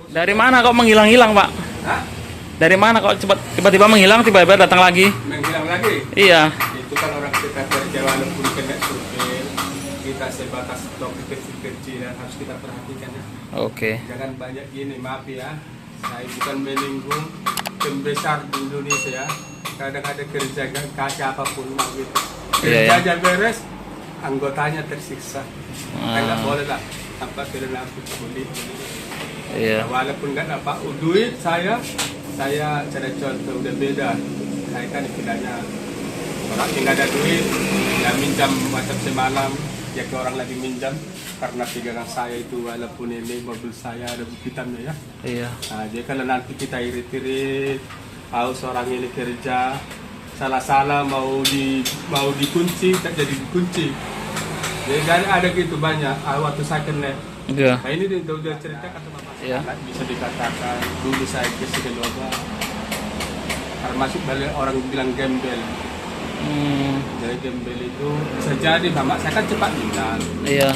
Dari mana kok menghilang-hilang, Pak? Hah? Dari mana kok tiba-tiba menghilang, tiba-tiba datang lagi? Menghilang lagi? Iya. Itu kan orang kita kerja walaupun kena survei, kita sebatas topik kecil-kecilan harus kita perhatikan ya. Oke. Jangan banyak gini, maaf ya. Saya bukan menyinggung pembesar di Indonesia ya. Kadang ada kerja gak kasih apapun mau gitu. Iya, Kerja iya. aja beres, anggotanya tersiksa. Nggak boleh lah. Tanpa kena kulit. Iya. Walaupun nggak dapat duit saya cara contoh udah beda. Saya kan istilahnya orang yang nggak ada duit, ya minjam macam semalam, ya ke orang lagi minjam karena pegangan saya itu walaupun ini mobil saya ada bukti hitamnya ya. Iya. Nah, jadi kalau nanti kita irit-irit, tahu seorang ini kerja salah-salah mau dikunci, tak jadi dikunci. Jadi ada gitu banyak. Waktu saya kena. Iya. Nah ini udah ceritakan sama Mas. Iya. Bisa dikatakan dulu saya ke Sidoarjo termasuk balik orang bilang gembel. Jadi gembel itu bisa jadi mama saya kan cepat meninggal. Iya.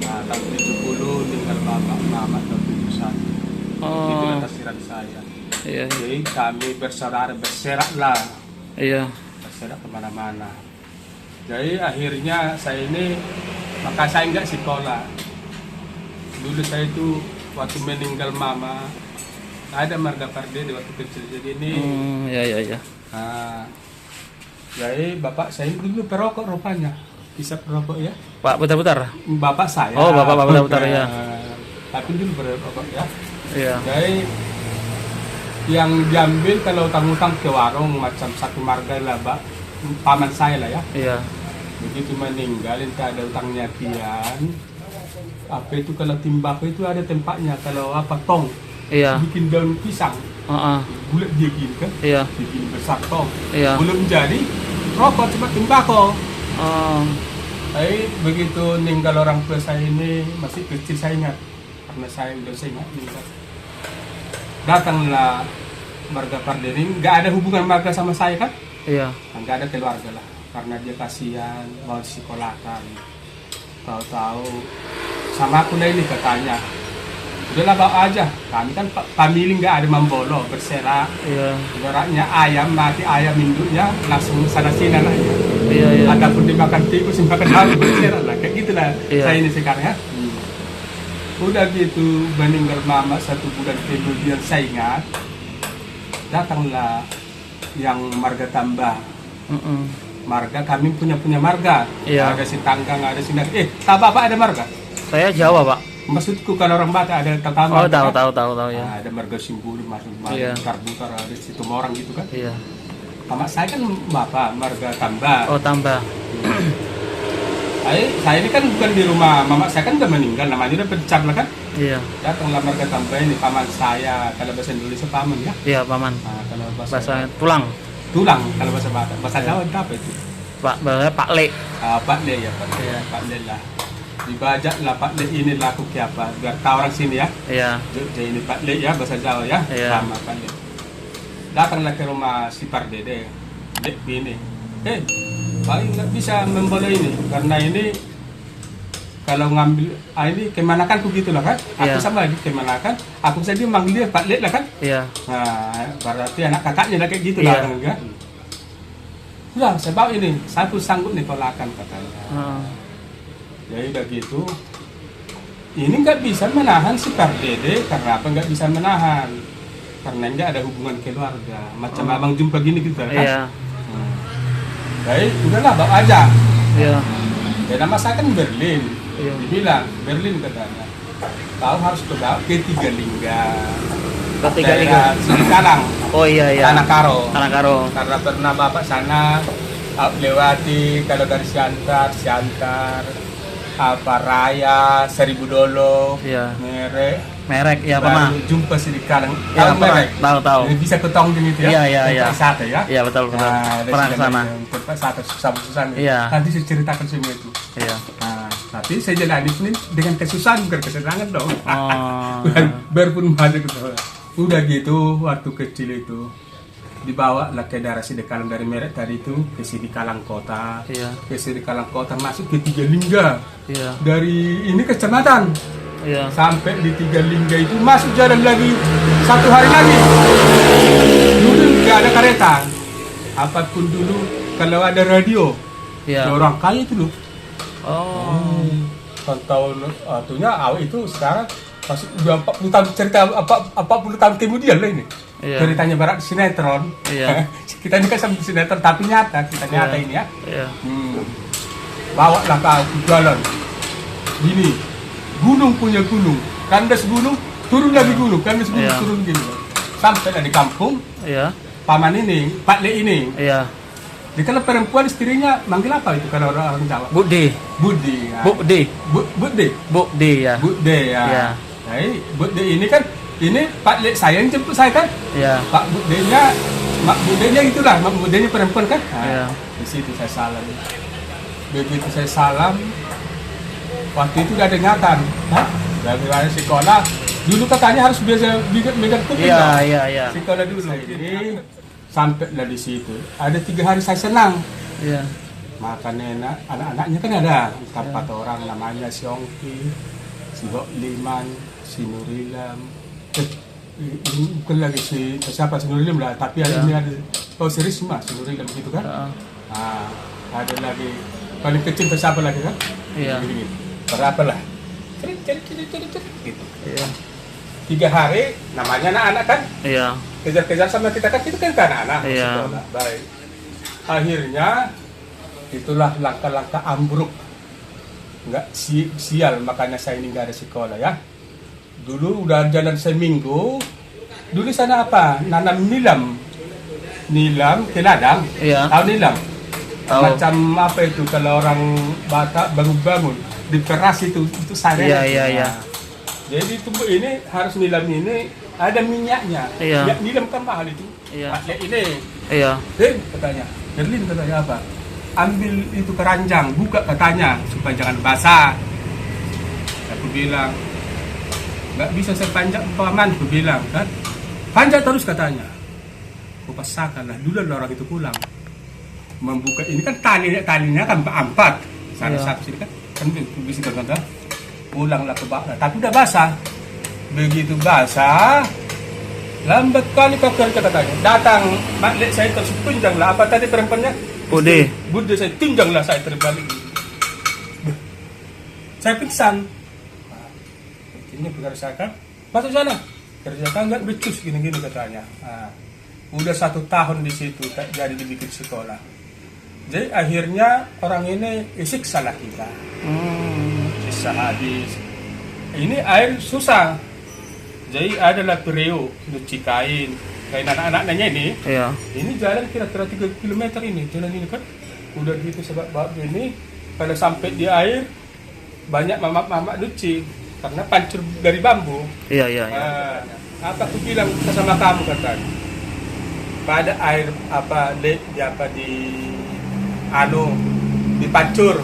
Nah, tahun 70 tinggal bapak mama tahun 71. Itulah tafsiran saya. Iya. Jadi kami bersaudara berseraklah. Iya. Berserak kemana-mana. Jadi akhirnya saya ini maka saya nggak sekolah. Dulu saya itu waktu meninggal mama ada marga parde di waktu kecil jadi ini. Iya. Nah, jadi bapak saya dulu perokok rupanya, bisa perokok ya. Pak putar-putar. Bapak saya. Oh, bapak putar-putar ya. Tapi dulu perokok ya. Iya. Jadi yang diambil kalau utang-utang ke warung macam satu marga lah, paman saya lah ya. Iya. Begitu meninggal entah ada utangnya kian. Apa itu kalau timbako itu ada tempatnya kalau apa tong. Iya. Bikin daun pisang. Bulat dia gini kan. Iya. Bikin besar tong. Iya. Belum jadi rokok cuma timbako. Oh. Begitu meninggal orang tua saya ini masih kecil saya ingat karena saya ingat meninggal. Datanglah marga Pardering, nggak ada hubungan marga sama saya kan? Iya. Nggak ada keluarga lah karena dia kasihan mau disekolahkan. Tahu-tahu sama aku lah ini katanya. Udahlah bawa aja. Kami kan famili nggak ada membolo berserak. Iya. Ibaratnya ayam mati ayam induknya langsung sana sini lah. Iya. Ada pun dimakan tikus dimakan halu berserak lah kayak gitulah. Iya. Saya ini sekarang ya. Udah gitu meninggal mama 1 bulan kemudian saya ingat datanglah yang marga tambah. Marga kami punya marga. Iya. Ada si Tanggang, ada si tahu Bapak ada marga? Saya Jawa, Pak. Maksudku kalau orang Batak ada tetangga. Oh, kan? tahu ya. Nah, ada marga Simbulu, masuk Iya. Butar ada situ orang gitu kan. Iya. Sama saya kan Bapak marga tambah. Oh, tambah. Saya ini kan bukan di rumah, mama saya kan udah meninggal, namanya udah pecah lah kan. Iya. Datanglah marga tambah ini paman saya, kalau bahasa Indonesia paman ya. Iya, paman. Nah, kalau Bahasa tulang. tulang kalau bahasa Batak, bahasa Jawa itu apa itu? Bahasa Pak Le. Pak Le ya, Pak Le. Iya. Pak Le lah. Dibajak lah Pak Le ini laku ke apa? Biar tahu orang sini ya. Iya. Jadi ini Pak Le ya bahasa Jawa ya. Iya. Sama Pak Le. Datanglah ke rumah si Pardede. Dek ini. Paling nggak bisa membawa ini karena ini kalau ngambil ini kemanakan aku gitu lah kan. Aku Iya. sama lagi kemanakan. Aku saja manggil dia Pak Le lah kan. Iya. Nah, berarti anak kakaknya lah kayak gitu Iya. lah kan. Udah, sebab ini satu sanggup nih tolakan katanya. Jadi udah gitu, ini nggak bisa menahan si Pardede karena apa nggak bisa menahan? Karena nggak ada hubungan keluarga. Macam abang jumpa gini gitu kan? Iya. Jadi udahlah bawa aja. Iya. Dan nama saya kan Berlin. Iya. Dibilang Berlin katanya. Tahu harus ke Tiga Lingga. Tiga Lingga. Singkalang. Oh iya. Tanah Karo. Tanah Karo. Karena pernah bapak sana lewati kalau dari Siantar, apa Raya, Seribu Dolo, Iya. Merek, ya baru jumpa Sirikalang. Ya, Tahu merek? Tahu. Ini bisa ketong gitu ya? Iya. Wisata ya? Iya, betul. Pernah ke sana. Tempat wisata susah-susah. Iya. Nanti saya ceritakan semua itu. Iya. Nah, tapi saya jalani ini dengan kesusahan, bukan kesenangan dong. Oh. Biarpun banyak gitu. Udah gitu, waktu kecil itu dibawa lah ke daerah Sidikalang dari Merek tadi itu ke Sidikalang Kota. Iya. Ke Sidikalang Kota masuk ke Tiga Lingga. Iya. Dari ini kecamatan Iya. Sampai di Tiga Lingga itu masuk jalan lagi 1 hari lagi. Dulu nggak ada kereta. Apapun dulu kalau ada radio, Iya. ada orang kaya itu loh. Oh. Tahun atunya awal itu sekarang masih udah 40 tahun cerita 40 tahun kemudian lah ini. Iya. Ceritanya barat sinetron. Iya. Kita ini kan sama sinetron tapi nyata, kita nyata Iya. ini ya. Iya. Bawa lah ke jalan. Gini, gunung punya gunung, kandas gunung, turun lagi gunung, kandas gunung, Iya. turun gini. Sampai di kampung, Iya. paman ini, Pak Le ini. Iya. Dia kalau perempuan istrinya manggil apa itu kalau orang Jawa? Budi. Budi. Ya. Budi. Budi. Budi ya. Bude ya. Iya. Jadi Bude ini kan ini Pak Le saya yang jemput saya kan. Iya. Pak Budenya, Mak Budenya itulah, Mak Budenya perempuan kan. Nah, Iya. di situ saya salam. Begitu saya salam, waktu itu udah ada ingatan. Hah? Dari sekolah, dulu katanya harus biasa megang kuping. Iya, dong. iya, iya. Sekolah dulu ini sampai lah di situ. Ada 3 hari saya senang. Iya. Makan enak, anak-anaknya kan ada 4 orang namanya si Ongki, si Liman, si Nurilam, ini bukan lagi siapa si Nurilam lah, tapi ada ini ada si Risma, si Nurilam gitu kan. Nah, ada lagi paling kecil siapa lagi kan? Iya. Gini, berapa lah? Gitu. Iya. 3 hari namanya anak-anak kan Iya. kejar-kejar sama kita kan anak-anak. Iya. Sekolah. Baik. Akhirnya itulah langkah-langkah ambruk, nggak sial, makanya saya ini nggak ada sekolah ya. Dulu udah jalan seminggu, dulu sana apa, nanam nilam ke ladang. Iya. Tahu nilam? Tahu. Macam apa itu kalau orang Batak bangun-bangun diperas itu sareng. Iya, iya, iya. Nah, jadi tumbuh ini harus nilam ini ada minyaknya. Iya. Minyak nilam kan mahal itu. Iya. Pakai ini. Iya. Katanya, Berlin katanya apa? Ambil itu keranjang, buka katanya supaya jangan basah. Aku bilang, nggak bisa saya panjat paman, aku bilang kan. Panjat terus katanya. Aku pasangkan lah, dulu orang itu pulang. Membuka ini kan talinya kan 4. Sana Iya. satu sini kan bisa kan. Pulanglah ke bawah, tapi udah basah. Begitu basah, lambat kali kau kerja katanya. Datang, maklik saya terus tunjang lah. Apa tadi perempuannya? Budi. Budi saya tunjang lah saya terbalik. Saya pingsan. Ini kerjakan, masuk sana. Kerjakan nggak becus gini-gini katanya. Nah, udah 1 tahun di situ tak jadi dibikin sekolah. Jadi akhirnya orang ini siksa lah kita. Siksa habis. Ini air susah. Jadi adalah periuk nyuci kain anak-anaknya ini. Iya. Ini jalan kira-kira 3 km ini. Jalan ini kan udah gitu sebab ini kalau sampai di air banyak mamak-mamak nyuci karena pancur dari bambu. Iya, iya, iya. Apa aku bilang sama kamu katanya. Pada air apa di pancur.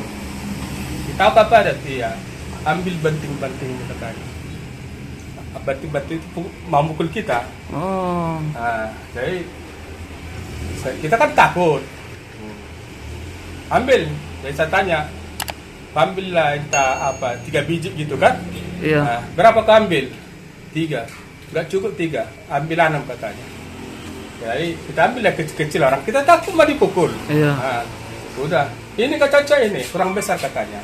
Kita apa ada dia ambil banting-banting katanya. Banting-banting itu mau mukul kita. Oh. Nah, jadi kita kan takut. Ambil, jadi saya tanya, ambillah entah apa 3 biji gitu kan? Iya. Nah, berapa kau ambil? 3. Nggak cukup 3, ambil 6 katanya. Jadi kita ambil yang kecil-kecil orang, kita takut mau dipukul. Iya. Nah, udah, ini kaca ini kurang besar katanya.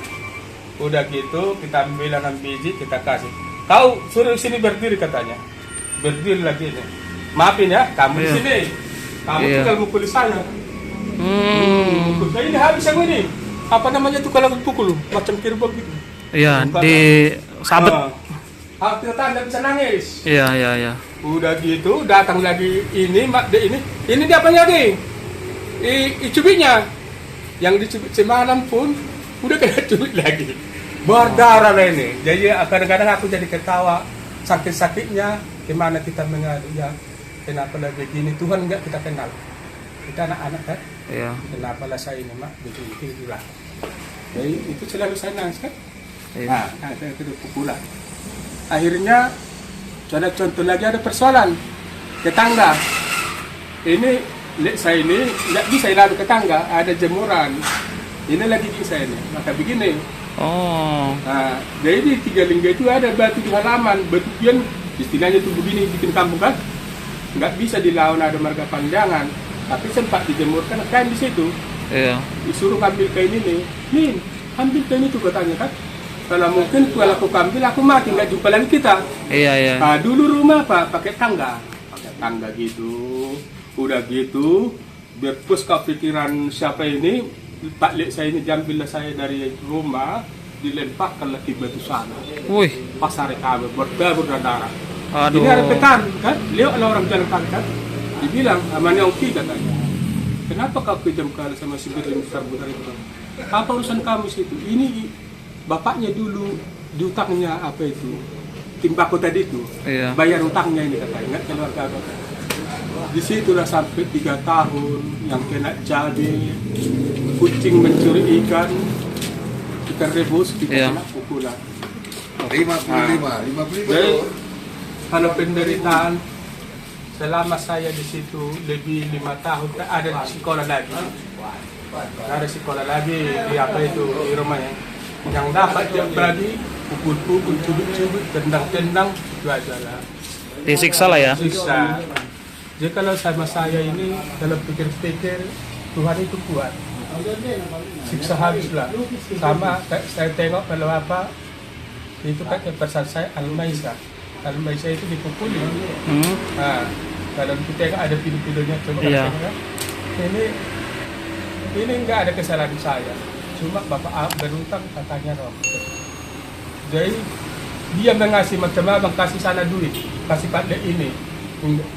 Udah gitu kita ambil 6 biji kita kasih. Kau suruh sini berdiri katanya. Berdiri lagi nih. Maafin ya, kamu di Iya. sini. Kamu Iya. tinggal mukul saya. Mukul saya ini habis yang ini. Apa namanya tuh kalau pukul macam kirbol gitu. Iya, di sabet. Kita nggak bisa nangis. Iya, iya, iya. Udah gitu datang lagi ini mak de ini dia apa lagi? Cubitnya. Yang dicubit semalam pun udah kena cubit lagi. Berdarah lah ini. Jadi kadang-kadang aku jadi ketawa sakit-sakitnya gimana kita mengadu ya. Kenapa lah begini, Tuhan enggak kita kenal. Kita anak-anak kan. Iya. Kenapa lah saya ini mak begitulah. Jadi itu selalu saya nangis kan. Iya. Nah, itu pukulan. Akhirnya ada contoh lagi ada persoalan tetangga. Ini saya ini nggak bisa lalu ke tangga, ada jemuran. Ini lagi bisa ini. Maka begini, Oh. Nah, jadi di Tigalingga itu ada batu di halaman, batu pion istilahnya tuh begini bikin kampung kan, nggak bisa dilawan ada marga panjangan, tapi sempat dijemurkan kain di situ. Iya. Disuruh ambil kain ini, Min, ambil kain itu katanya kan. Kalau mungkin kalau aku ambil aku mati nggak jumpa lagi kita. Iya, iya. Nah, dulu rumah apa pakai tangga gitu, udah gitu berpus kepikiran siapa ini Pak Lek saya ini diambillah saya dari rumah dilemparkan lagi batu sana Wih. pasar kabe berdarah. Aduh. Ini ada petan kan, lewat orang jalan kaki kan, dibilang amannya oke katanya. Kenapa kau kejam kali sama si Berlin Sarbutar itu? Apa urusan kamu situ? Ini bapaknya dulu diutangnya apa itu? Timbako tadi itu. Iya. Bayar utangnya ini katanya, ingat keluarga apa? Di situ lah sampai 3 tahun yang kena jadi kucing mencuri ikan rebus kita Iya. kena pukulan. 55. Jadi kalau penderitaan selama saya di situ lebih 5 tahun ada sekolah lagi. Ada sekolah lagi di apa itu di rumahnya. Yang dapat tiap pagi pukul-pukul, cubit-cubit, tendang-tendang itu aja lah. Disiksa lah ya. Siksa. Jadi kalau sama saya ini dalam pikir-pikir Tuhan itu kuat. Siksa habislah. Sama saya tengok kalau apa itu kan pesan saya Al-Maisah. Al-Maisah itu dipukuli. Nah, kalau kita tengok ada video-videonya coba Iya. tengok. Ini enggak ada kesalahan saya. Cuma Bapak berutang katanya roh. Jadi dia mengasih macam abang kasih sana duit, kasih Pak Lek ini.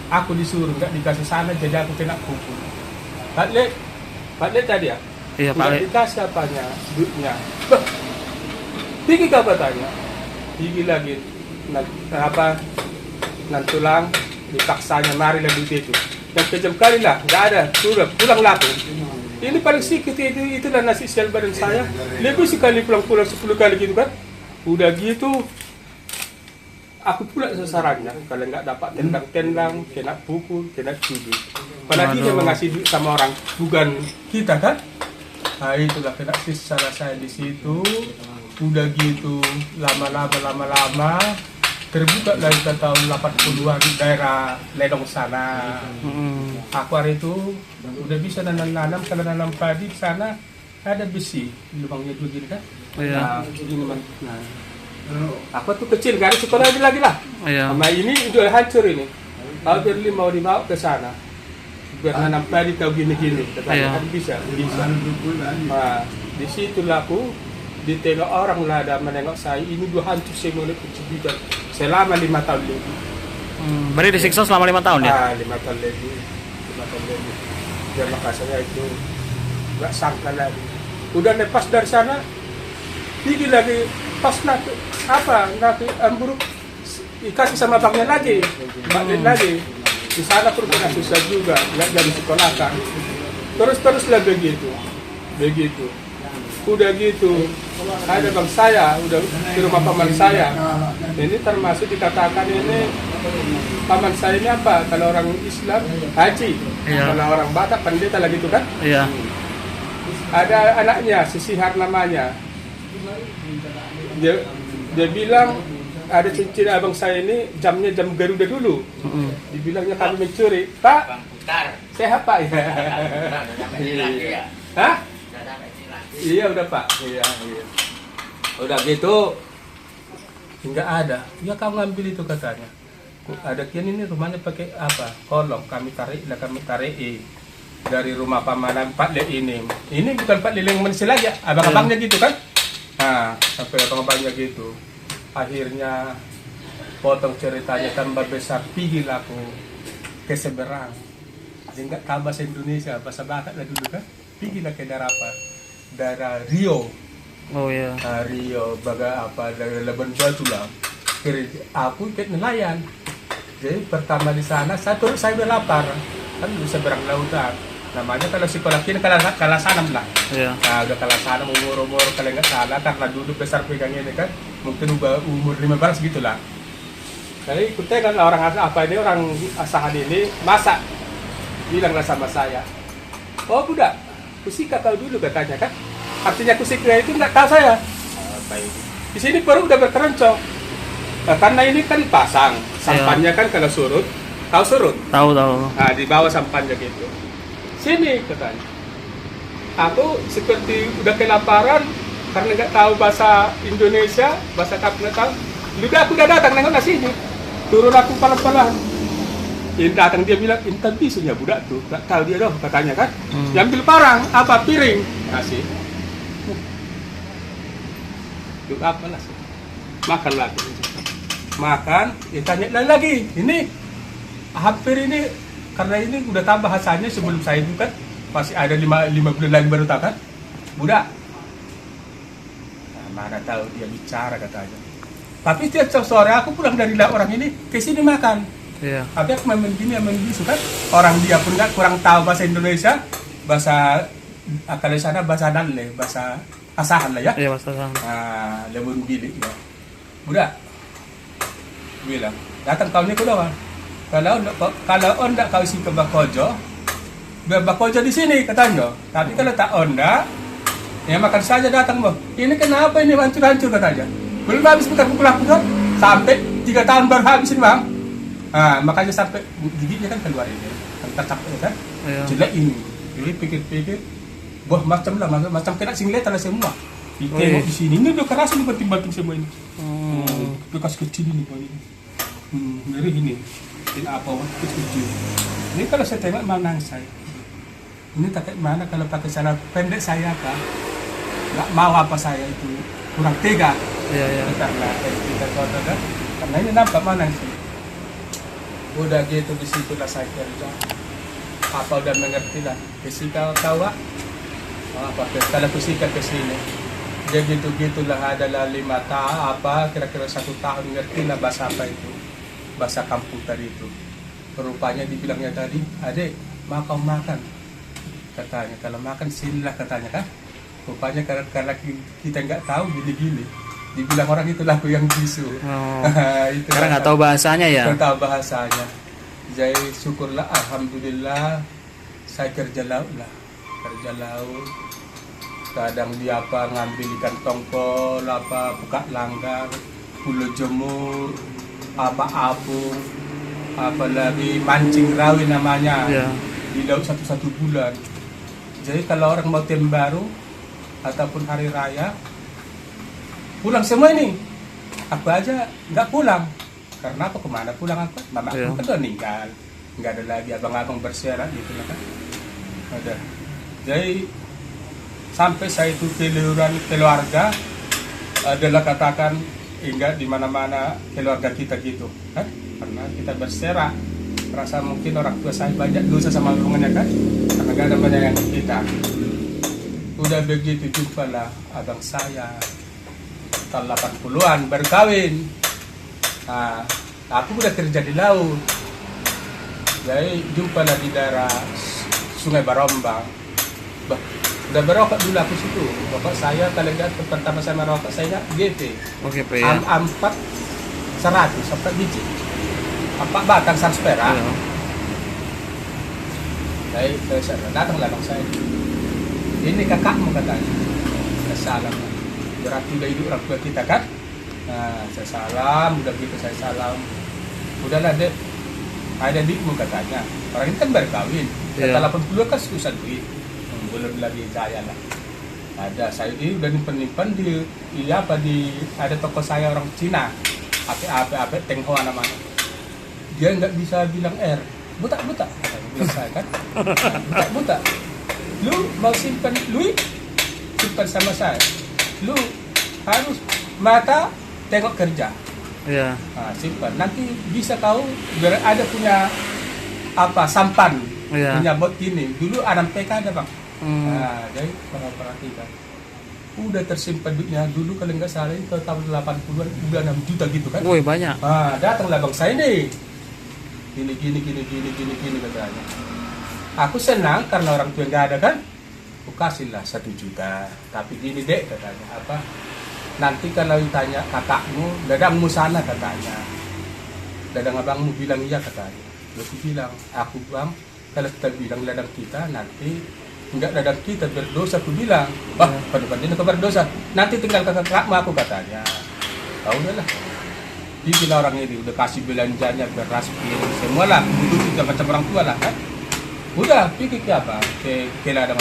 Aku disuruh nggak dikasih sana jadi aku kena pukul. Pak Lek tadi ya? Iya, Pak Lek. Dikasih apanya? Duitnya. Bah, pergi kau katanya. Pergi lagi. Nantulang dipaksanya mari lagi duit itu. Dan kejam kali lah, nggak ada. Sudah pulang laku. Ini paling sedikit itu lah nasi sial badan saya. Lebih sekali pulang-pulang 10 kali gitu kan. Udah gitu aku pula sasarannya kalau nggak dapat tendang-tendang, kena pukul, kena cubit. Apalagi dia mengasih duit sama orang bukan kita kan. Nah itulah kena salah saya di situ. Udah gitu lama-lama terbuka dari tahun 80-an di daerah Ledong sana. Aku hari itu udah bisa nanam kalau nanam padi di sana ada besi lubangnya dulu gini kan. Iya. Nah, ini nah. Aku tuh kecil kan sekolah ini lagi lah. Iya. Sama ini udah hancur ini. Kalau Berlin mau dibawa ke sana biar nanam padi kau gini-gini, katanya kan bisa. Nah, di situ lah aku ditengok orang lah ada menengok saya ini dua hancur semua kecubitan selama 5 tahun lebih. Berarti disiksa selama 5 tahun ya? 5 tahun lebih. Ya makanya itu nggak sangka lagi. Udah lepas dari sana, pergi lagi pas nanti ambruk dikasih sama baknya lagi, baknya lagi. Di sana pun kena susah juga, nggak jadi sekolah kan. Terus-teruslah begitu. Udah gitu, ada bang saya, udah di rumah paman saya. Ini termasuk dikatakan ini paman saya ini apa? Kalau orang Islam haji, Iya. kalau orang Batak pendeta lagi itu kan. Iya. Ada anaknya, Sisihar namanya. Dia bilang ada cincin abang saya ini jamnya jam Garuda dulu. Dibilangnya kami mencuri. Pak, sehat Pak ya? Hah? Iya udah Pak. Iya. Udah gitu. Enggak ada. Ya kamu ngambil itu katanya. Ada kian ini rumahnya pakai apa? Kolong. Kami tarik dari rumah pamanan Pak Lek ini. Ini bukan Pak Lek yang manusia lagi, abang-abangnya gitu kan? Nah, sampai abang-abangnya gitu. Akhirnya potong ceritanya tambah besar, pergi aku ke seberang. Dia nggak tahu bahasa Indonesia, bahasa Batak lah dulu kan. Pergi ke daerah apa? Daerah Rio. Oh iya. Rio, dari Labuan Batu lah. Aku ikut nelayan. Jadi pertama di sana, saya udah lapar. Kan di seberang lautan. Namanya kalau sekolah kini kalah sanam lah. Iya. Nah udah kalah sanam umur kalau nggak salah karena duduk besar pegangnya ini kan. Mungkin umur 15 gitu lah. Jadi kita kan orang apa ini orang asahan ini masak. Bilanglah sama saya. Oh budak, kusika kau dulu katanya kan. Artinya kusika itu nggak tahu saya. sampah ini. Di sini baru udah berkeroncong. Karena ini kan pasang, sampahnya kan kalau surut, tahu surut? Tahu. Nah, di bawah sampahnya gitu. Sini katanya. Aku seperti udah kelaparan karena nggak tahu bahasa Indonesia, bahasa Kapna tahu. Udah aku udah datang nengok nasi ini. Turun aku pelan-pelan. Yang datang dia bilang, "Intan bisunya budak tuh." Nggak tahu dia dong katanya kan. Diambil parang, apa piring nasi. Duk apa nasi? Makan lagi. Makan, ditanya lagi. Ini hampir ini karena ini udah tahu bahasanya sebelum saya itu kan masih ada 5 bulan lagi baru tahu kan. Budak. Nah, mana tahu dia bicara katanya. Tapi setiap sore aku pulang dari orang ini ke sini makan. Iya. Tapi aku main gini kan. Orang dia pun nggak kurang tahu bahasa Indonesia, bahasa kalau di sana bahasa Danle, bahasa asahan lah ya. Iya, bahasa asahan. Nah, lembun bilik ya. Budak bilang, datang kau ni kau doang. Kalau onda kau isi ke Bakojo, biar Bakojo di sini katanya. Tapi kalau tak onda, ya makan saja datang boh. Ini kenapa ini hancur-hancur katanya. Belum habis putar sampai 3 tahun baru habis ini bang. Nah, makanya sampai giginya kan keluar ini, kan tercapek kan. Iya. Jelek ini. Jadi pikir-pikir, wah macam lah, macam kena singletan lah semua. Tengok di sini, ini udah keras ini banting-banting semua ini. Bekas kecil ini bang ini. Dari ini apa kecil. Ini kalau saya tengok mana saya. Ini pakai mana kalau pakai cara pendek saya apa? Nggak mau apa saya itu kurang tega. Iya. Karena ini nampak mana sih. Udah gitu di situlah saya kerja. Apa udah mengerti lah. Fisika tahu apa? Kalau fisika ke sini. Jadi gitulah adalah 5 tahun apa kira-kira 1 tahun ngerti lah bahasa apa itu. Bahasa kampung tadi itu. Rupanya dibilangnya tadi, "Adik, mau kau makan?" Katanya, "Kalau makan sinilah," katanya kan. Rupanya karena kita nggak tahu gini-gini. Dibilang orang itu lagu yang bisu. Itu karena nggak tahu bahasanya ya. Nggak tahu bahasanya. Jadi syukurlah, alhamdulillah saya kerja laut lah. Kerja laut. Kadang dia apa ngambil ikan tongkol, apa buka langgar, pulau jemur, apa apung, apalagi mancing rawi namanya. Iya. Di laut 1 bulan. Jadi kalau orang mau tahun baru ataupun hari raya pulang semua ini. Aku aja nggak pulang. Karena apa kemana pulang aku? Mama aku kan udah meninggal. Nggak ada lagi abang-abang bersyarat gitu kan. Ada. Jadi sampai saya itu keluaran keluarga adalah katakan hingga di mana-mana keluarga kita gitu kan. Karena kita berserak. Rasa mungkin orang tua saya banyak dosa sama hubungannya kan. Karena nggak ada banyak yang kita. Udah begitu jumpalah abang saya tahun 80-an berkawin. Nah, aku udah kerja di laut. Jadi jumpalah di daerah Sungai Barombang. Udah berokok dulu aku situ. Bapak saya kalau lihat pertama saya merokok saya GT. Oke, Pak ya. Am-4 100 sampai biji. 4 batang 100 perak. Jadi saya datanglah bang saya. Ini kakakmu katanya. Salam. Berarti udah hidup orang tua kita kan. Nah, saya salam, udah gitu saya salam. Udahlah dek, ada adikmu katanya. Orang ini kan berkawin. Kata 80 kan susah duit. Belum lagi saya lah. Ada saya ini udah nyimpen ada toko saya orang Cina. Apa Tenghoa namanya. Dia nggak bisa bilang buta katanya bilang saya kan. Buta. Lu mau simpan duit? Simpan sama saya. Lu harus mata tengok kerja. Iya. Nah, simpan. Nanti bisa kau ada punya sampan. Iya. Punya bot gini. Dulu ada PK ada bang. Nah, jadi perhatikan. Udah tersimpan duitnya dulu kalau nggak salah itu tahun 80-an udah 6 juta gitu kan. Woi, banyak. Nah, datanglah bang saya nih. Gini katanya. Aku senang karena orang tua nggak ada kan. Aku kasihlah 1 juta. Tapi gini dek katanya nanti kalau ditanya kakakmu, dadangmu sana katanya. Dadang abangmu bilang iya katanya. Lalu bilang, aku bang, kalau kita bilang ladang kita nanti enggak ladang kita berdosa, aku bilang. Wah, pada ini kau berdosa. Nanti tinggal kakakmu aku katanya. Tahu udahlah. Jadi orang ini udah kasih belanjanya, beras, piring, semua lah. Duduk juga macam orang tua lah kan. Udah, pergi ke apa? Ke ladang.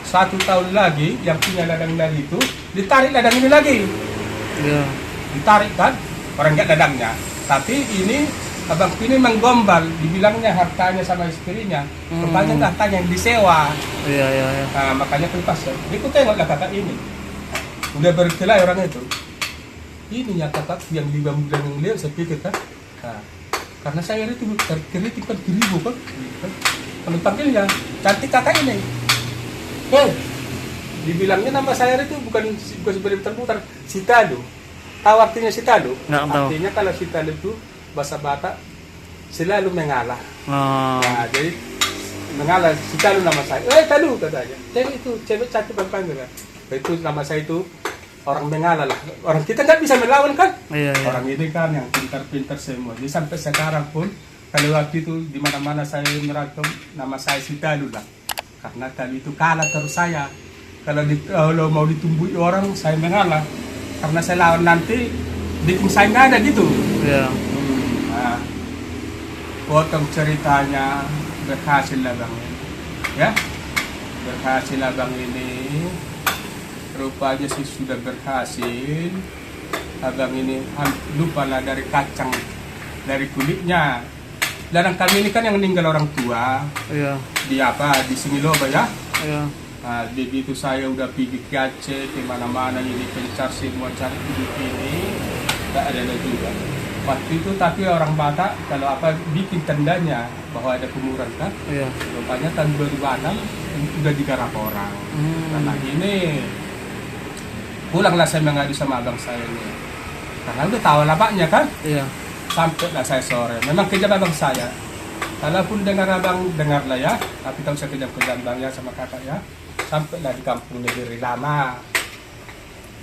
1 tahun lagi, yang punya ladang lagi itu, ditarik ladang ini lagi. Iya. Ditarik kan, orang nggak ladangnya. Tapi ini, abang ini menggombal, dibilangnya hartanya sama istrinya. Rupanya hartanya yang disewa. Iya. Nah, makanya lepas. Jadi aku tengoklah kakak ini. Udah berkelahi orang itu. Ini ya kakak yang 5 bulan yang lihat saya pikir kan. Nah, karena saya itu terkritik kan kiribu kan. Kalau panggilnya cantik kakak ini. Dibilangnya nama saya itu bukan sebagai putar-putar, Sitalu. Tahu artinya Sitalu? Nggak tahu. Artinya kalau Sitalu itu bahasa Batak selalu mengalah. Nah, jadi mengalah Sitalu nama saya. Talu katanya. Cewek itu, cewek cantik panggil kan. Itu nama saya itu orang mengalah lah. Orang kita nggak bisa melawan kan? Iya. Orang ini kan yang pintar-pintar semua. Jadi sampai sekarang pun kalau waktu itu di mana-mana saya merangkum nama saya Sitalu lah. Karena kali itu kalah terus saya. Kalau mau ditumbui orang saya mengalah. Karena saya lawan nanti bikin saya nggak ada gitu. Iya. Nah, potong ceritanya berhasil lah bang. Ya, berhasil lah bang ini. Rupanya sih sudah berhasil. Abang ini lupa lah dari kacang, dari kulitnya. Ladang kami ini kan yang meninggal orang tua. Iya. Di apa? Di Similoba ya. Iya. Nah, begitu saya udah pergi ke Aceh, ke mana-mana ini pencar semua cari hidup ini, tak ada juga. Waktu itu tapi orang Batak kalau apa bikin tandanya bahwa ada kuburan kan. Iya. Rupanya tahun 2006 udah digarap orang. Karena ini pulanglah saya mengadu sama abang saya ini. Karena udah tahu lapaknya kan. Iya. Sampailah saya sore. Memang kejam abang saya. Kalaupun dengar abang, dengarlah ya. Tapi tahu saya kejam-kejam bang ya sama kakak ya. Sampailah di kampung negeri lama.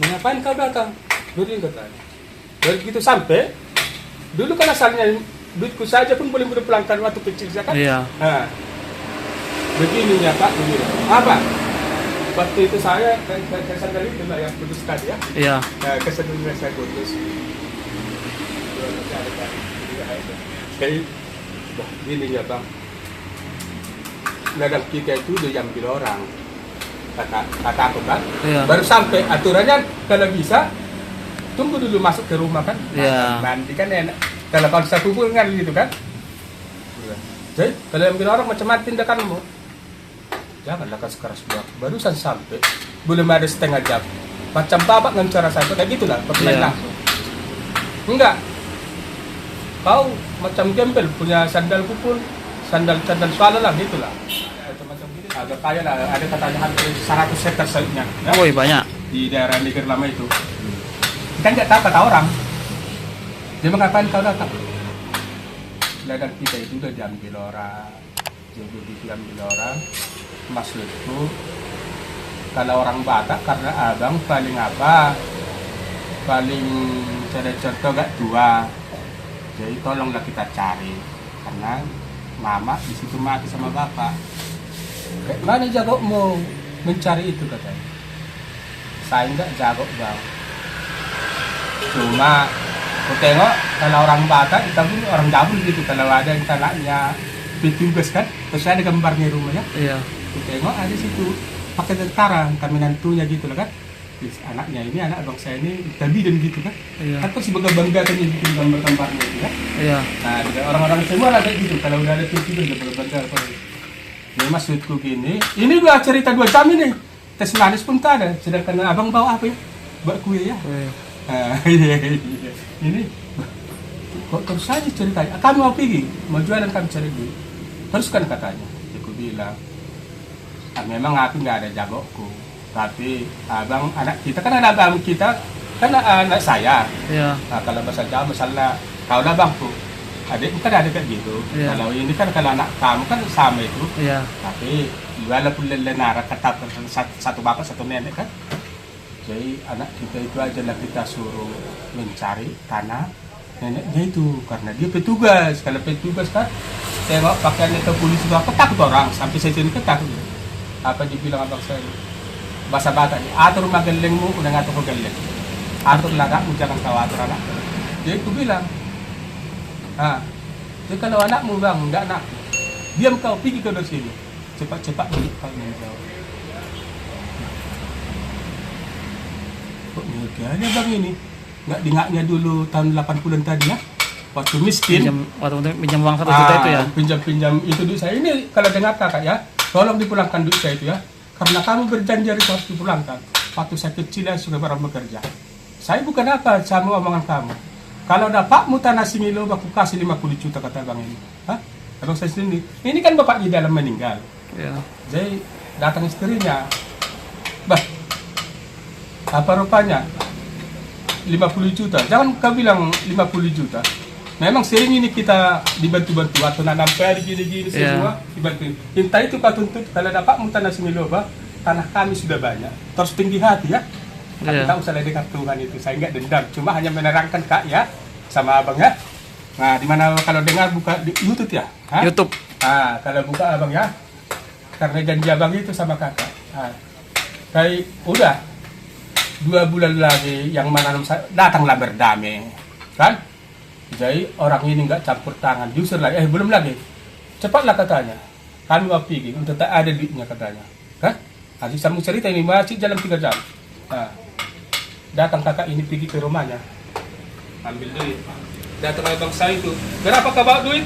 Ngapain kau datang? Dulu katanya. Begitu sampai, dulu kan asalnya duitku saja pun boleh berpulangkan waktu kecil saya kan. Iya. Nah, begini ya Pak, begini. Apa? Waktu itu saya kesandal itu lah yang putus tadi ya. Iya. Kesandalnya saya putus. Jadi, wah ini ya bang, ladang kita itu udah diambil orang, kata aku kan. Iya. Baru sampai aturannya kalau bisa tunggu dulu masuk ke rumah kan. Iya. Nanti kan enak. Kalau kau bisa kumpul kan gitu kan. Jadi kalau ambil orang macam-macam tindakanmu, janganlah keras buat. Barusan sampai, belum ada setengah jam, macam babak dengan cara saya kayak gitulah, permainan langsung. Enggak. Kau macam gembel punya sandal kupul, sandal swala lah gitulah. Macam gitu. Agak kaya lah, ada katanya hampir 100 hektar sayurnya. Ya? Woi banyak. Di daerah negeri lama itu. Kita nggak tahu kata orang. Dia ngapain kau datang? Ladang kita itu udah diambil orang, jadi diambil orang. Maksudku, kalau orang Batak karena abang paling apa? Paling contoh gak tua. Jadi tolonglah kita cari, karena mama di situ mati sama bapak. Kayak mana jago mau mencari itu katanya? Saya nggak jago bang. Cuma aku tengok kalau orang Batak kita pun orang Jabul gitu, kalau ada yang tanahnya petugas kan, terus ada gambarnya rumahnya. Iya. Aku tengok ada situ pakai tentara, kami nantunya gitu lah kan. Anaknya ini anak abang saya ini tadi dan gitu kan. Iya. Kan terus sebagai bangga kan bikin gambar-gambarnya gitu kan. Iya. Nah, orang-orang semua lah kayak gitu. Kalau udah ada petugas udah bangga apa. Jadi maksudku gini, ini gua cerita 2 jam ini. Tes manis pun tak ada. Sedangkan abang bawa apa ya? Bawa kue ya. Iya. Ini kok terus saja ceritanya. Kami mau pergi, mau jualan kami cari duit. Terus kan katanya, aku bilang, memang aku nggak ada jagoku. Tapi abang anak kita kan anak abang kita kan anak saya. Iya. Nah, kalau bahasa Jawa misalnya kau lah bangku, adik kan ada kayak gitu. Iya. Kalau ini kan kalau anak kamu kan sama itu. Iya. Tapi walaupun lenara ketat satu bapak satu nenek kan. Jadi anak kita itu aja lah kita suruh mencari tanah neneknya itu karena dia petugas. Kalau petugas kan tengok pakaiannya ke polisi apa takut orang sampai saya sini ketakut. Apa dibilang abang saya? Bahasa Batak nih, atur magelengmu, udah ngatur mageleng. Atur lagakmu, jangan kau atur anak. Jadi aku bilang, jadi kalau anakmu bang, enggak anak, diam kau, pergi kau dari sini. Cepat-cepat balik kau menjauh. Kok nyeganya bang ini? Nggak dingaknya dulu tahun 80-an tadi ya? Waktu miskin. Waktu pinjam uang 1 juta itu ya? Pinjam itu duit saya. Ini kalau dengar kakak ya, tolong dipulangkan duit saya itu ya. Karena kami berjanji harus dipulangkan. Waktu saya kecil ya sudah pernah bekerja. Saya bukan apa sama omongan kamu. Kalau dapatmu tanah Singilo, aku kasih 50 juta kata bang ini. Hah? Abang saya sendiri. Ini kan bapak di dalam meninggal. Ya. Jadi datang istrinya. Bah, apa rupanya? 50 juta. Jangan kau bilang 50 juta. Memang sering ini kita dibantu-bantu atau nanam padi gini-gini semua dibantu. Inta itu kau tuntut kalau dapat tanah Similoba, tanah kami sudah banyak. Terus tinggi hati ya. Tapi tak usah dekat Tuhan itu. Saya enggak dendam. Cuma hanya menerangkan kak ya sama abang ya. Nah, di mana kalau dengar buka di YouTube ya? Hah? YouTube. Kalau buka abang ya. Karena janji abang itu sama kakak. Kayak udah 2 bulan lagi yang menanam datanglah berdamai kan, jadi orang ini nggak campur tangan justru lagi belum lagi cepatlah katanya kami mau pergi untuk tak ada duitnya katanya kan. Nanti saya mau cerita ini masih dalam 3 jam. Datang kakak ini pergi ke rumahnya ambil duit, datang abang saya itu, kenapa kau bawa duit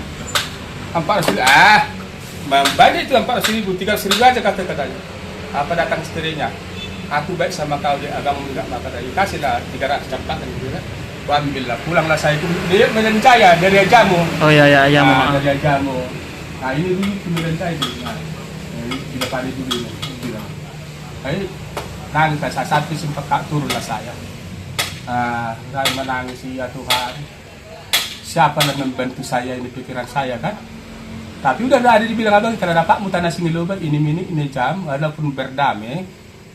400 ribu? Banyak itu 400 ribu, 300 ribu aja katanya. Apa datang istrinya, aku baik sama kau, dia abang enggak maka dari kasihlah 300 campak kan gitu kan. Alhamdulillah pulanglah saya itu dia merencaya dari jamu. Oh iya jamu. Dari jamu. Nah ini dulu kemudian saya itu. Ini di depan itu dulu bilang. Nangis saya satu sempat kak turunlah saya. Saya menangis ya Tuhan. Siapa yang membantu saya ini pikiran saya kan? Tapi udah ada dibilang abang kalau dapat tanah Singilobak ini jam walaupun berdamai.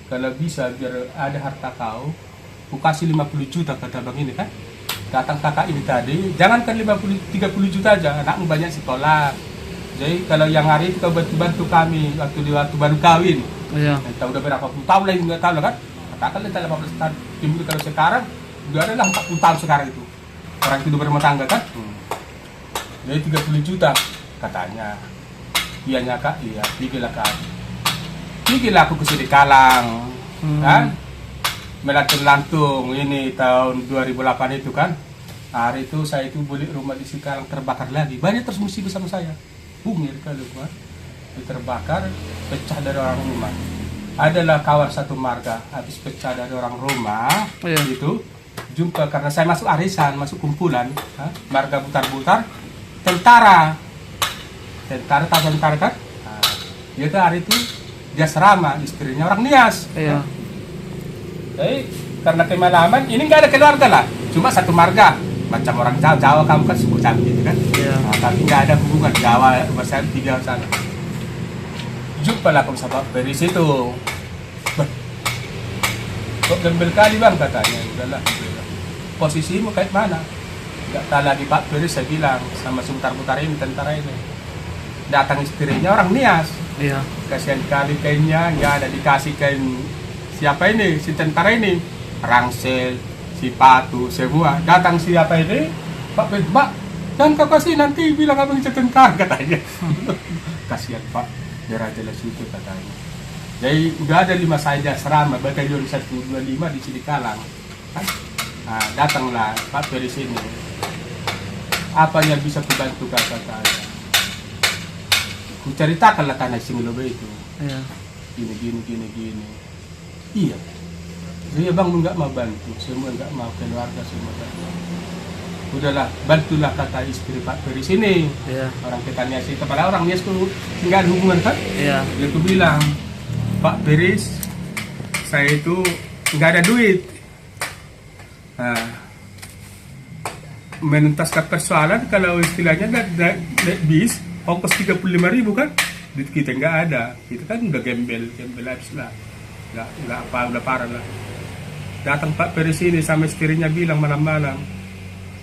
Kalau bisa biar ada harta kau, aku kasih 50 juta kata bang ini kan. Datang kakak ini tadi, jangankan 30 juta aja, anakmu banyak sekolah. Jadi kalau yang hari itu kau bantu kami waktu baru kawin. Iya. Kita udah berapa puluh tahun lagi nggak tahu lah kan. Katakan kita 18 tahun. Timbul kalau sekarang udah ada lah 40 tahun sekarang itu. Orang itu udah berumah tangga kan. Jadi 30 juta katanya. Iyanya kak, iya, bikilah kak. Bikinlah aku ke sini Kalang, kan? Melantung-lantung ini tahun 2008 itu kan. Hari itu saya itu beli rumah di Sikalang terbakar lagi. Banyak terus musibah sama saya. Bungir kalau gua terbakar, pecah dari orang rumah. Adalah kawan satu marga habis pecah dari orang rumah itu jumpa karena saya masuk arisan, masuk kumpulan, marga butar-butar, tentara tahu tentara kan? Dia tuh hari itu dia serama istrinya orang Nias. Iya. Jadi karena kemalaman ini nggak ada keluarga lah, cuma satu marga macam orang Jawa kamu kan suku Jawa gitu kan. Iya. Tapi nggak ada hubungan Jawa bahasa 3 sana. Jumpa lah kamu sama dari situ. Kok gembel kali bang katanya, udahlah. Posisimu kayak mana? Nggak tahu lagi Pak Peri saya bilang sama seputar-putar ini tentara ini. Datang istrinya orang Nias. Iya. Kasihan kali kainnya nggak ada dikasih kain siapa ini si tentara ini Rangsel si Patu semua datang siapa ini Pak Mbak dan kau kasih nanti bilang abang itu tentara katanya. Kasihan Pak dia jelas itu katanya. Jadi nggak ada 5 saja serama batalion 125 di sini Kalang kan? Nah, datanglah Pak dari sini apa yang bisa kubantu katanya. Ku ceritakanlah tanah Singilobak itu. Iya. Gini. Iya. Jadi bang nggak mau bantu, semua nggak mau keluarga semua. Udahlah, bantulah kata istri Pak Peri sini. Iya. Orang kita Nias itu, padahal orang Nias tuh nggak ada hubungan kan? Iya. Dia tuh bilang, Pak Peris, saya itu nggak ada duit. Nah, menuntaskan persoalan kalau istilahnya naik bis ongkos 35.000 kan, duit kita nggak ada, kita kan udah gembel habis lah, nggak apa udah parah lah. Datang Pak Peris ini sama istrinya bilang malam-malam,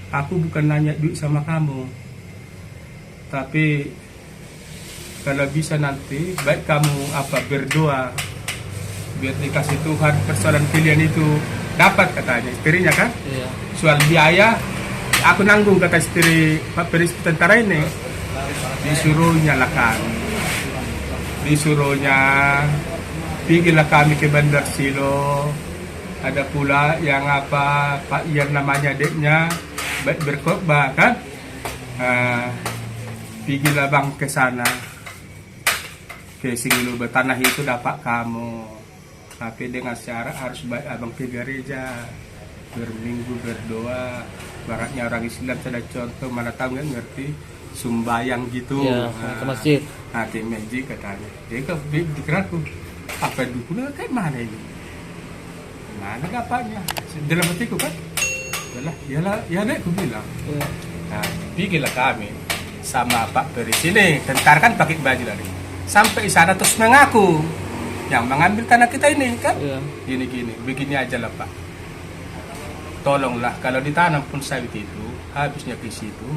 aku bukan nanya duit sama kamu, tapi kalau bisa nanti baik kamu berdoa biar dikasih Tuhan persoalan pilihan itu dapat, katanya istrinya kan. Iya. Soal biaya aku nanggung, kata istri Pak Peris tentara ini. Disuruhnya lah kami, disuruhnya pergilah kami ke Bandar Silo. Ada pula yang Pak Ian namanya adiknya baik berkhotbah kan. Pergilah bang ke sana, ke Singilo, tanah itu dapat kamu, tapi dengan syarat harus baik abang ke gereja berminggu berdoa. Baratnya orang Islam ada contoh, mana tahu nggak ngerti sumbayang gitu. Iya, ke masjid. Ke masjid katanya. Jadi kan dikira aku apa dukun kayak mana ini? Mana kapanya? Dalam hatiku kan, yalah, ya dek, aku bilang. Iya. Nah, pergilah kami sama Pak Peris ini, tentara kan pakai baju lari. Sampai sana terus mengaku yang mengambil tanah kita ini kan. Iya. Gini, begini aja lah Pak. Tolonglah kalau ditanam pun sawit itu, habisnya ke situ.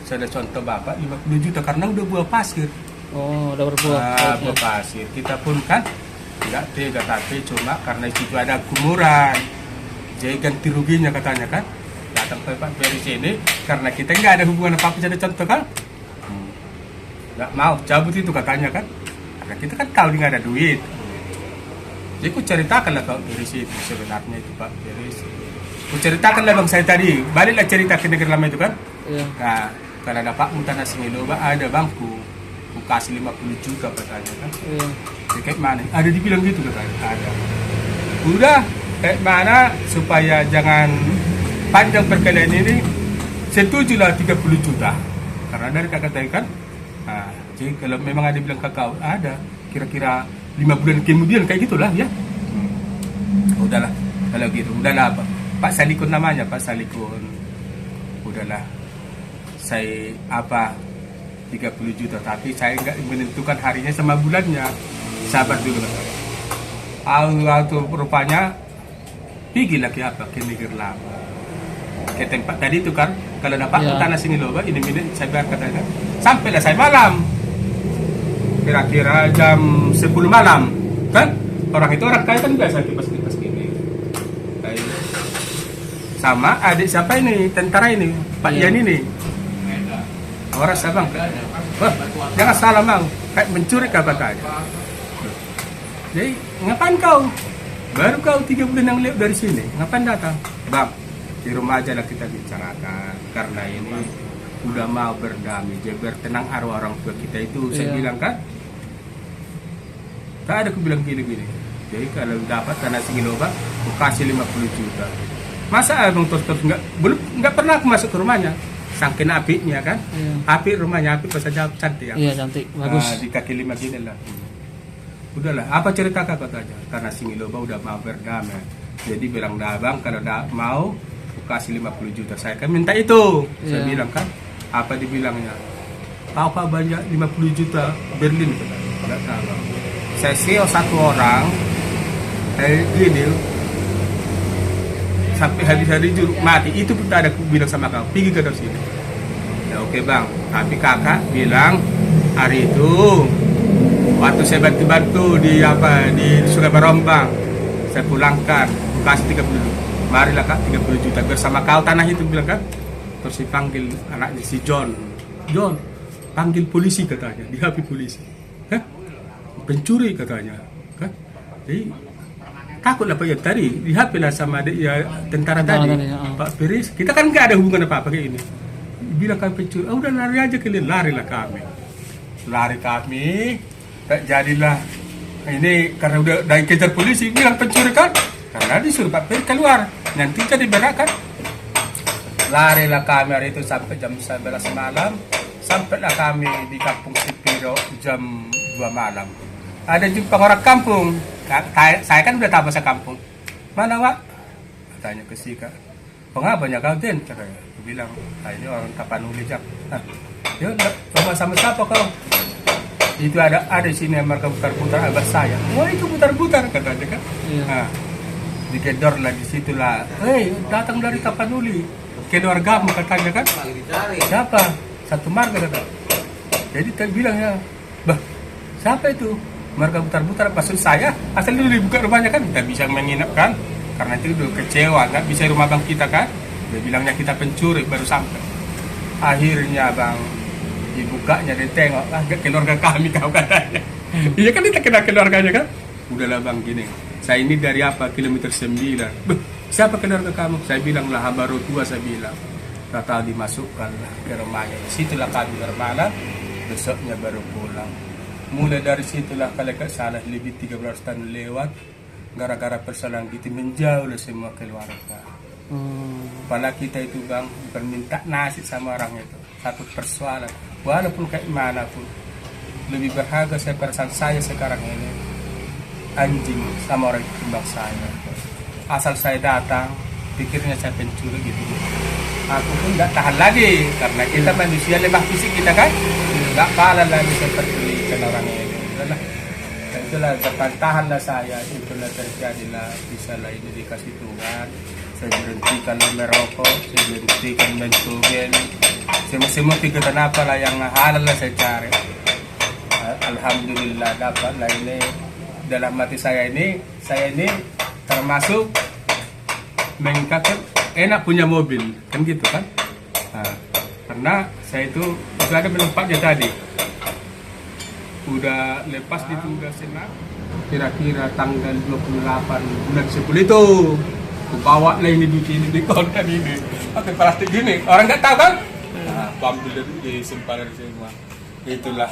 Saya ada contoh Bapak 50 juta karena udah buah pasir. Oh, udah berbuah. Buah pasir. Kita pun kan tidak tega, tapi cuma karena itu ada kumuran. Jadi ganti ruginya katanya kan. Datang ke Pak Peris ini karena kita nggak ada hubungan apa-apa, jadi contoh kan. Nggak mau cabut itu katanya kan, karena kita kan tahu dia nggak ada duit. Jadi aku ceritakan lah Pak Peris itu sebenarnya itu Pak Peris. Aku ceritakan lah bang saya tadi, baliklah cerita ke negeri lama itu kan. Iya. Nah, kalau ada Pak Mutana Singilo, ada bangku, aku kasih 50 juta katanya kan. Iya. Jadi kayak mana? Ada dibilang gitu katanya. Ada. Udah kayak mana supaya jangan panjang perkelahian ini, setujulah 30 juta. Karena dari kakak tadi kan. Nah, jadi kalau memang ada bilang kakak ada kira-kira 5 bulan kemudian kayak gitulah ya. Udahlah kalau gitu, udahlah Pak Salikun namanya, Pak Salikun. Udahlah saya 30 juta, tapi saya nggak menentukan harinya sama bulannya. Sabar dulu waktu rupanya pergi lagi ke negeri lama, ke tempat tadi itu kan. Kalau dapat tanah sini loh, ini saya biar katanya. Sampailah saya malam, kira-kira jam 10 malam, kan? Orang itu orang kaya kan biasa kipas gini. Sama adik siapa ini, tentara ini, Pak Ian ini. Orang sabang, jangan salah bang, kayak mencuri katanya. Jadi ngapain kau? Baru kau 3 bulan yang lewat dari sini, ngapain datang? Bang, di rumah aja lah kita bicarakan, karena ini udah mau berdamai, jadi bertenang arwah orang tua kita itu. Saya bilang kan, tak ada aku bilang gini. Jadi kalau dapat tanah Singiloba, aku kasih 50 juta. Masa abang terus nggak pernah aku masuk ke rumahnya, sangkin apiknya kan. Api rumahnya, api pas aja cantik ya. Iya cantik, bagus. Di kaki 5 gini lah. Udahlah, apa cerita kakak aja? Karena Singiloba udah mau berdamai. Jadi bilang dah bang, kalau mau kasih 50 juta, saya kan minta itu. Saya bilang kan, apa dibilangnya? Apa banyak 50 juta Berlin? Enggak tahu. Saya SEO satu orang, gini, sampai hari-hari mati. Itu pun tak ada bilang sama kau, pergi ke sini. Ya oke bang, tapi kakak bilang hari itu waktu saya bantu-bantu di Sungai Barombang, saya pulangkan, kasih 30 juta. Marilah kak 30 juta bersama kau tanah itu, bilang kan. Terus dipanggil anaknya si John, panggil polisi katanya, di HP polisi. Hah? Pencuri katanya, kan? Jadi takutlah Pak Ian tadi, di HP lah sama tentara tadi, Pak Peris. Kita kan nggak ada hubungan apa-apa kayak ini. Bilang kan pencuri, udah lari aja kalian, larilah kami. Jadilah ini karena udah dari kejar polisi, bilang pencuri kan, karena disuruh Pak Peris keluar, nanti jadi berak kan. Larilah kami hari itu sampai jam 11 malam, sampailah kami di Kampung Sipiro jam 2 malam. Ada jumpa orang kampung, saya kan udah tahu bahasa kampung. Mana Wak? Tanya ke si Kak. Pengapa banyak kau Den? Katanya. Aku bilang, ini orang Tapanuli Jam. Yuk, coba sama siapa kau? Itu ada sini yang mereka putar-putar abah saya. Wah itu putar-putar katanya kan. Digedor lah di situlah. Hei, datang dari Tapanuli. Keluargamu katanya kan. Siapa? Satu marga kata. Jadi dia bilang ya, bah Siapa itu? Mereka putar-putar, maksud saya asal dulu dibuka rumahnya kan nggak bisa menginap kan, karena itu udah kecewa, nggak bisa rumah bang kita kan, dia bilangnya kita pencuri baru sampai. Akhirnya bang dibukanya, dia tengok, keluarga kami kau katanya. Iya kan kita kenal keluarganya kan. Udahlah bang gini, saya ini dari apa, kilometer 9. Beh, siapa keluarga kamu? Saya bilang lah baru tua, saya bilang. Kata dimasukkan lah ke rumahnya. Situlah kami bermalam, besoknya baru pulang. Mulai dari situlah kalau gak salah lebih 13 tahun lewat, gara-gara persoalan gitu menjauh semua keluarga. Kepala kita itu bang bukan minta nasi sama orang itu, satu persoalan walaupun kayak mana pun lebih berharga saya perasaan saya sekarang ini anjing sama orang timbang saya. Asal saya datang pikirnya saya pencuri gitu, aku pun nggak tahan lagi karena kita manusia lemah fisik kita kan, nggak kalah lagi seperti orang ini. Itulah tahanlah saya, itulah terjadilah bisa lah ini dikasih Tuhan. Saya berhentikan merokok, saya berhentikan main togel, semua pikiran apa lah yang halal lah saya cari. Alhamdulillah dapat lah ini. Dalam hati saya ini termasuk mengatakan enak punya mobil kan gitu kan. Nah, karena saya itu ada menempatnya tadi udah lepas ditunda senang, kira-kira tanggal 28 bulan 10 itu aku bawa lah ini di konten ini pakai plastik gini, orang nggak tahu kan. Nah, ambil dari simpanan semua. Itulah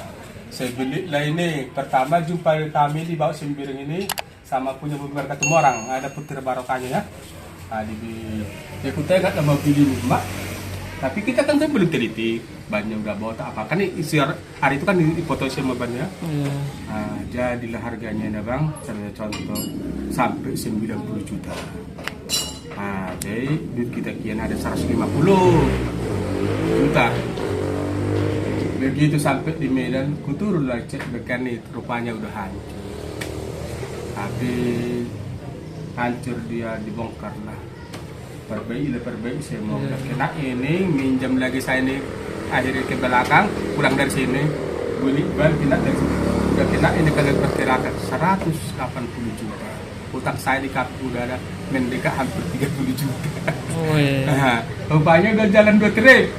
saya beli lah ini. Pertama jumpa kami di bawah Sembiring ini sama punya beberapa ketemu orang, ada putri barokahnya ya. Nah, di kutanya nggak mau beli mbak, tapi kita kan belum teliti bannya udah bawa tak apa kan isi hari itu kan dipoto sama bannya. Nah, jadilah harganya ya bang, saya contoh sampai 90 juta. Nah, jadi duit kita kian ada 150 juta. Begitu sampai di Medan, kuturun lah cek mekanik, rupanya udah hancur. Tapi hancur dia dibongkar lah. Perbaiki saya mau udah kena ini, minjam lagi saya ini akhirnya ke belakang, pulang dari sini, beli kena dari sini. Udah kena ini kalian perkirakan 180 juta. Utang saya di kartu udah ada mendekat hampir 30 juta. Oh iya. Nah, rupanya udah jalan 2 trip.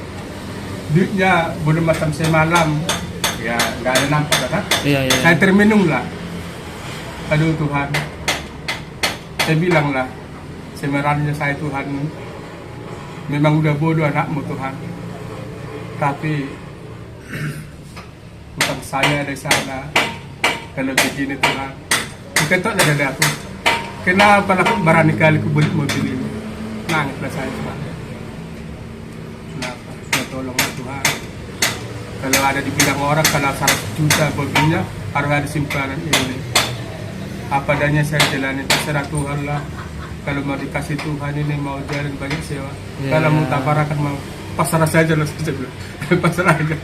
Duitnya belum macam semalam. Ya, nggak ada nampak kan? Iya. Saya termenung lah. Aduh Tuhan. Saya bilang lah, sebenarnya saya Tuhan memang udah bodoh anakmu Tuhan. Tapi utang saya dari sana. Kalau begini Tuhan, ketok lah dari aku. Kenapa aku berani kali aku beli mobil ini? Nangislah saya Tuhan. Kenapa? Ya tolonglah Tuhan. Kalau ada dibilang orang kalau 100 juta mobilnya harus ada simpanan ini. Apa adanya saya jalani, terserah Tuhan lah. Kalau mau dikasih Tuhan ini mau jalan banyak sewa. Kalau mau tabarakan mau pasrah saja lah saya bilang. Pasrah aja.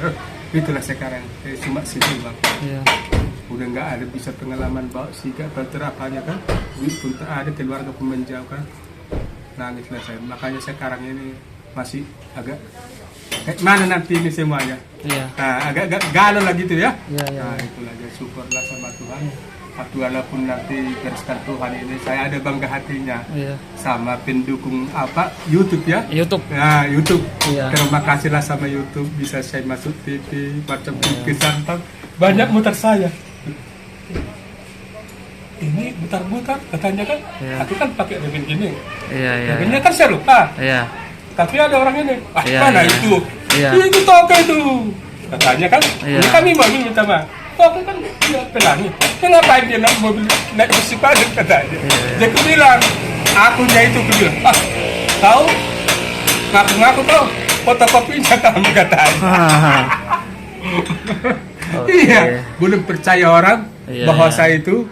Itulah sekarang. Cuma situ bang. Udah nggak ada bisa pengalaman bawa sikat terapanya kan. Duit pun tak ada, keluarga pun menjauh kan. Nangislah saya. Makanya sekarang ini masih agak mana nanti ini semuanya. Nah, agak galau lah gitu ya. Nah itulah aja, syukurlah sama Tuhan. Walaupun nanti bereskan Tuhan ini saya ada bangga hatinya sama pendukung YouTube ya. Nah YouTube. Terima kasihlah sama YouTube bisa saya masuk TV macam TV Santam banyak muter saya. Ini mutar-mutar katanya kan. Aku kan pakai rebin gini. Rebinnya kan saya lupa. Tapi ada orang ini. Mana itu? Itu toke itu. Katanya kan. Ini kami mau minta maaf. Toke kan dia pelangi. Kenapa dia nak mobil naik besi padat katanya. Dia bilang, akunya itu bilang, tahu? Ngaku-ngaku tahu fotokopinya kamu katanya. Iya, belum percaya orang bahwa saya itu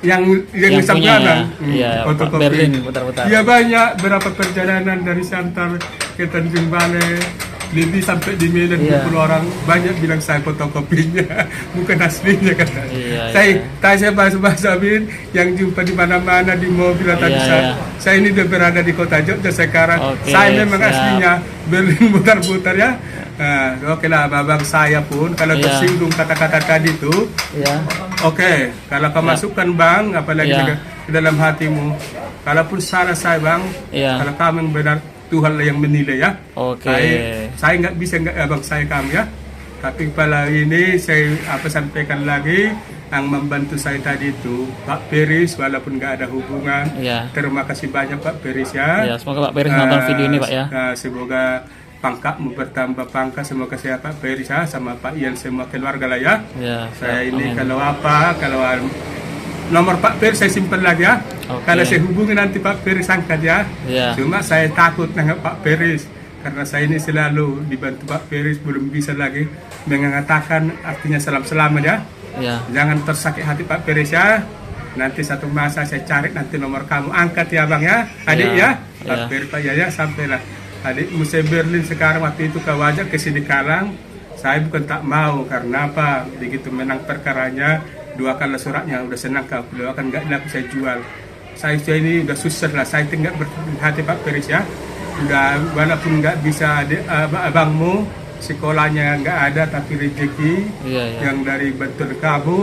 yang punya, fotokopi. Berlin, mutar-mutar. Iya banyak berapa perjalanan dari Santar ke Tanjung Balai lebih sampai di Medan Iya. 20 orang banyak bilang saya fotokopinya bukan aslinya kata. Iya, Saya bahasa Bin yang jumpa di mana-mana di mobil atau Iya, saya ini udah berada di kota Jogja sekarang. Oke, Saya memang siap. aslinya Berlin mutar-mutar ya. Nah, oke lah, babang saya pun kalau Iya. tersinggung kata-kata tadi itu, Iya. oke, kalau pemasukan bang, apalagi Iya. ke dalam hatimu, kalaupun salah saya bang, Iya. kalau kamu yang benar, Tuhan lah yang menilai ya. Oke. Saya nggak bisa nggak abang saya kamu ya. Tapi pada ini saya sampaikan lagi yang membantu saya tadi itu Pak Peris, walaupun nggak ada hubungan. Iya. Terima kasih banyak Pak Peris ya. Ya, semoga Pak Peris nonton video ini Pak ya. Semoga pangkatmu bertambah pangkat, semoga saya Pak Peris ya, sama Pak Ian semua keluarga lah ya. Ya, Saya ini amin. kalau nomor Pak Peris saya simpan lagi ya. Oke. Kalau saya hubungi nanti Pak Peris angkat ya. Ya. Cuma saya takut dengan Pak Peris karena saya ini selalu dibantu Pak Peris, belum bisa lagi mengatakan artinya salam-selamat ya. Ya. Jangan tersakit hati Pak Peris ya. Nanti satu masa saya cari nanti nomor kamu, angkat ya bang ya, adik Ya, ya. Pak ya. Peris Pak Yaya sampailah. Adik Musa Berlin sekarang waktu itu kau ajak ke sini Kalang. Saya bukan tak mau karena apa? Begitu menang perkaranya, doakanlah suratnya, udah senang kau, doakan nggak laku saya jual. Saya ini udah susah lah, saya tinggal berhati Pak Peris ya. Udah walaupun nggak bisa abangmu sekolahnya nggak ada tapi rezeki Iya, iya. yang dari betul kamu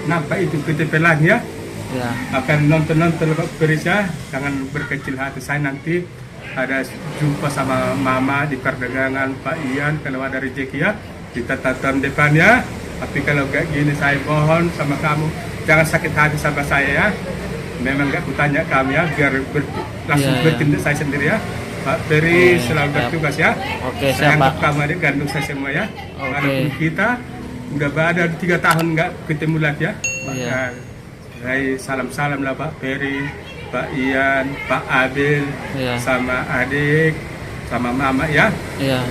nampak itu kita pelan ya. Ya. Akan nonton Pak Peris ya, jangan berkecil hati. Saya nanti ada jumpa sama Mama di perdagangan Pak Ian kalau ada rezeki ya, kita tonton depan ya. Tapi kalau kayak gini saya mohon sama kamu jangan sakit hati sama saya ya. Memang nggak kutanya kamu ya, biar langsung Iya, iya. bertindak saya sendiri ya. Pak Peris Oke, selalu siap. bertugas ya. Oke, Saya siap, anggap Pak. kamu adik gandung saya semua ya. Oke. Walaupun kita udah ada 3 tahun nggak ketemu lagi ya. Iya. Maka saya salam-salam lah Pak Peris, Pak Ian, Pak Abel, Iya. sama adik, sama Mama ya. Iya.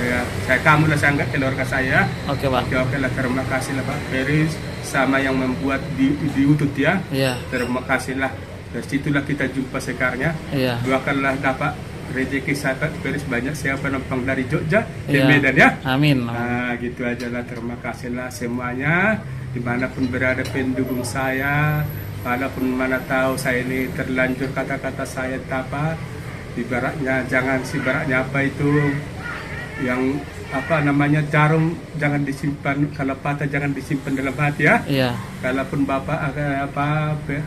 Ya, kamu lah saya anggap keluarga saya. Oke Pak. Oke lah, terima kasih lah Pak Peris sama yang membuat di YouTube ya. Iya. Terima kasih lah. Dari situlah kita jumpa sekarang ya. Iya. Doakanlah dapat rezeki saya Pak Peris banyak, saya penumpang dari Jogja ke Iya. Medan ya. Amin. Nah gitu aja lah, terima kasih lah semuanya dimanapun berada pendukung saya, walaupun mana tahu saya ini terlanjur kata-kata saya apa, ibaratnya jangan ibaratnya apa itu yang apa namanya jarum jangan disimpan, kalau patah jangan disimpan dalam hati ya. Iya. Kalaupun bapak apa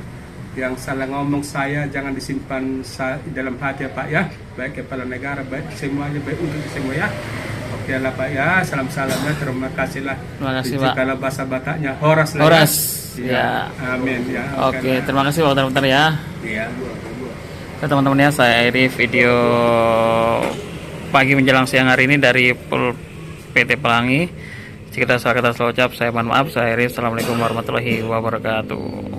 yang salah ngomong saya jangan disimpan dalam hati ya Pak ya, baik kepala negara baik semuanya, baik untuk semua ya. Oke lah Pak ya, salam-salamnya, terima kasih lah. Terima kasih, Pak. Kalau bahasa Bataknya horas lah Horas. ya. Ya. Amin ya. Oke, terima kasih Pak Bentar ya. Iya. Oke teman-teman ya, saya akhiri video pagi menjelang siang hari ini dari PT Pelangi. Jika ada salah kata salah ucap, saya mohon maaf. Saya akhiri. Assalamualaikum warahmatullahi wabarakatuh.